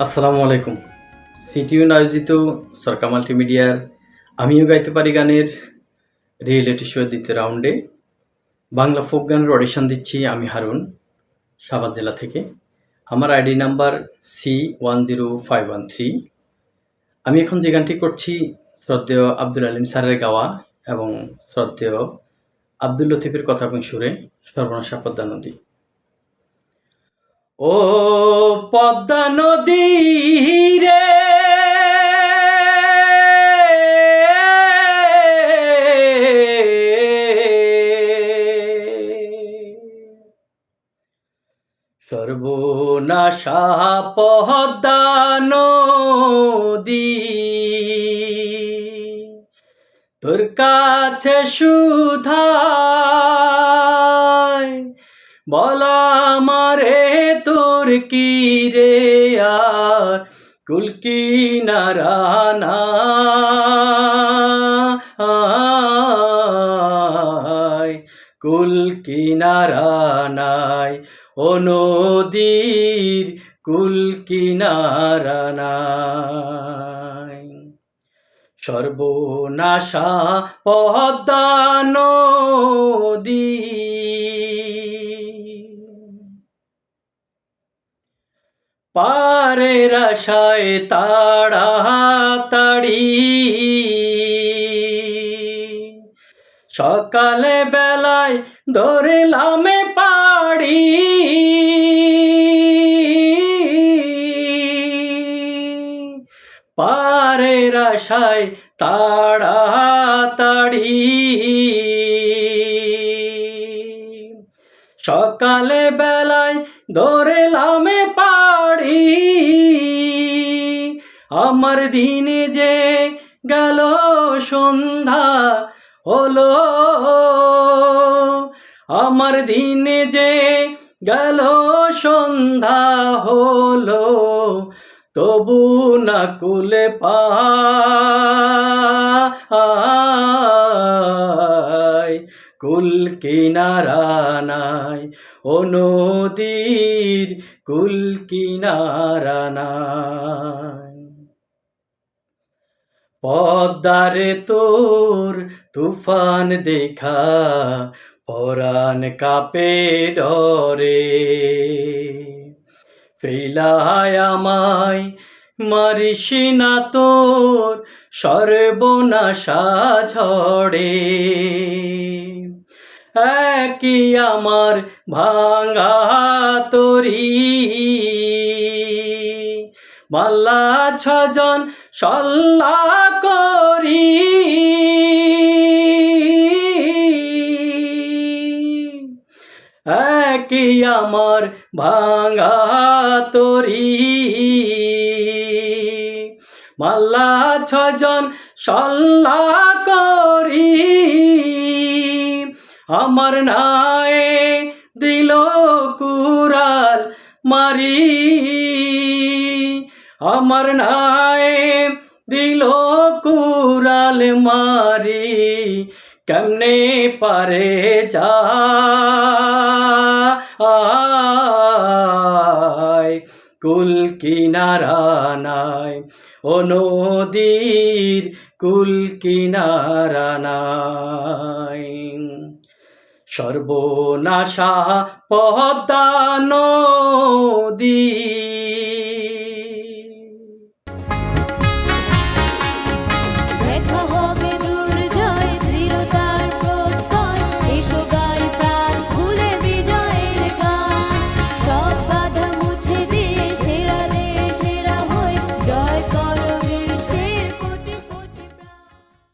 আসসালামু আলাইকুম। সিটিইউ আয়োজিত সরকা মাল্টিমিডিয়ার আমিও গাইতে পারি গানের রিয়েলিটি শো দ্বিতীয় রাউন্ডে বাংলা ফোক গানের অডিশন দিচ্ছি আমি হারুন, সাভার জেলা থেকে। আমার আইডি নাম্বার C10513। আমি এখন যে গানটি করছি শ্রদ্ধেয় আব্দুল আলিম স্যারের গাওয়া এবং শ্রদ্ধেয় আব্দুল লতিফের কথা এবং সুরে সর্বনাশা পদ্মা নদী। ও পদ্মা নদী রে সর্বনাশা পদ্মা নদী, তোর কাছে সুধায় বলা মারে তোর কি রে আর কুল কিনারা নাই, কুল কিনারা নাই, ও নদীর কুল কিনারা নাই। সর্বনাশা পদ্মা নদী, পারের আশায় তাড়াতাড়ি সকালে বেলায় ধরলামে পাড়ি, পারের আশায় তাড়াতাড়ি সকালে বেলায় ধরলামে পাড়ি, আমার দিনে যে গেল সন্ধ্যা হলো, আমার দিনে যে গেল সন্ধ্যা হলো, তবু না কুলে পায়, কুল কিনারা নাই, ও নদীর কুল কিনারা নাই। পদ্মারে তোর তুফান দেখা পরাণ কাঁপে ডরে, ফেলায় আমায় মারিস না তোর সর্বনাশা ঝড়ে, একই আমার ভাঙা তরি মাল্লা ছজন সল্লা করি, একই আমার ভাঙা তরি মাল্লা ছজন সল্লা করি, আমার নায়ে দিল কুরাল মারি, আমার নায়ে দিল কুরাল মারি, কেমনে পারে যায়, কুল কিনারা নাই, ও নদীর কুল কিনারা নাই। সর্বনাশা পদ্মা নদী।